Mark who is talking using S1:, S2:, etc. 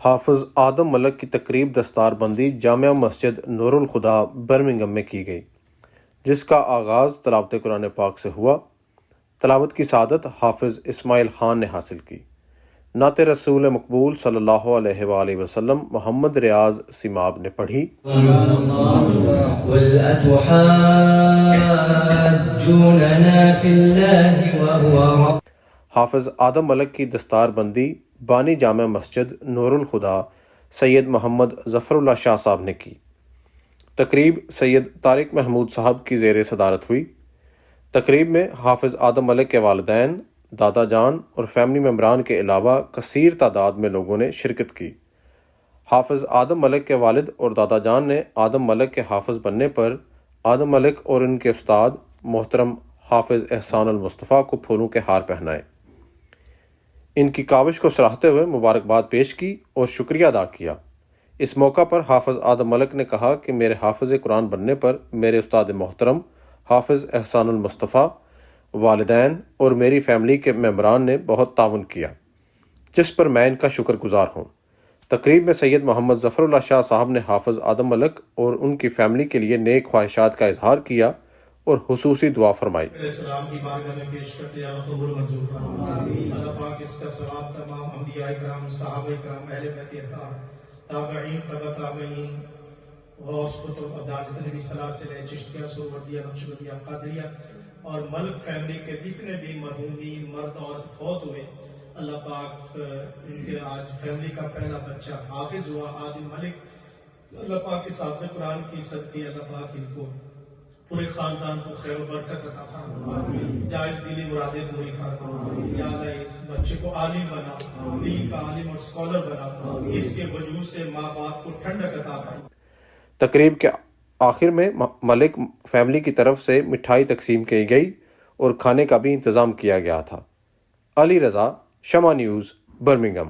S1: حافظ آدم ملک کی تقریب دستار بندی جامعہ مسجد نور الخدا برمنگھم میں کی گئی، جس کا آغاز تلاوت قرآن پاک سے ہوا۔ تلاوت کی سعادت حافظ اسماعیل خان نے حاصل کی۔ نعت رسول مقبول صلی اللہ علیہ وآلہ وسلم محمد ریاض سیماب نے پڑھی۔ حافظ آدم ملک کی دستار بندی بانی جامع مسجد نور الخدا سید محمد ظفر اللہ شاہ صاحب نے کی۔ تقریب سید طارق محمود صاحب کی زیر صدارت ہوئی۔ تقریب میں حافظ آدم ملک کے والدین، دادا جان اور فیملی ممبران کے علاوہ کثیر تعداد میں لوگوں نے شرکت کی۔ حافظ آدم ملک کے والد اور دادا جان نے آدم ملک کے حافظ بننے پر آدم ملک اور ان کے استاد محترم حافظ احسان المصطفیٰ کو پھولوں کے ہار پہنائے، ان کی کاوش کو سراہتے ہوئے مبارکباد پیش کی اور شکریہ ادا کیا۔ اس موقع پر حافظ آدم ملک نے کہا کہ میرے حافظ قرآن بننے پر میرے استاد محترم حافظ احسان المصطفیٰ، والدین اور میری فیملی کے ممبران نے بہت تعاون کیا، جس پر میں ان کا شکر گزار ہوں۔ تقریب میں سید محمد ظفر اللہ شاہ صاحب نے حافظ آدم ملک اور ان کی فیملی کے لیے نیک خواہشات کا اظہار کیا اور خصوصی دعا فرمائی۔
S2: السلام کی بارگاہ میں پیش کرتے ہیں، اللہ قبول منظور فرمائے۔ اللہ پاک اس کا ثواب تمام انبیاء کرام، صحابہ کرام، اہل بیت اطہار، تابعین، تبع تابعین، غوث قطب، عبداللہ نبی سلاسل، چشتیہ، سہروردیہ، نقشبندیہ، قادریہ اور ملک فیملی کے جتنے بھی مرحومین مرد عورت فوت ہوئے، اللہ پاک ان کے آج فیملی کا پہلا بچہ حافظ ہوا آدم ملک، اللہ پاک اس حافظ قرآن کی صدقے اللہ پاک ان کو پورے خاندان کو خیر و برکت عطا فرما، جائز دلی مرادیں پوری فرما۔ یا اللہ اس بچے کو عالم بنا، دین کا عالم اور اسکالر بنا، اس کے وجود سے ماں باپ کو ٹھنڈک عطا فرما۔
S1: تقریب کے آخر میں ملک فیملی کی طرف سے مٹھائی تقسیم کی گئی اور کھانے کا بھی انتظام کیا گیا تھا۔ علی رضا، شمع نیوز، برمنگھم۔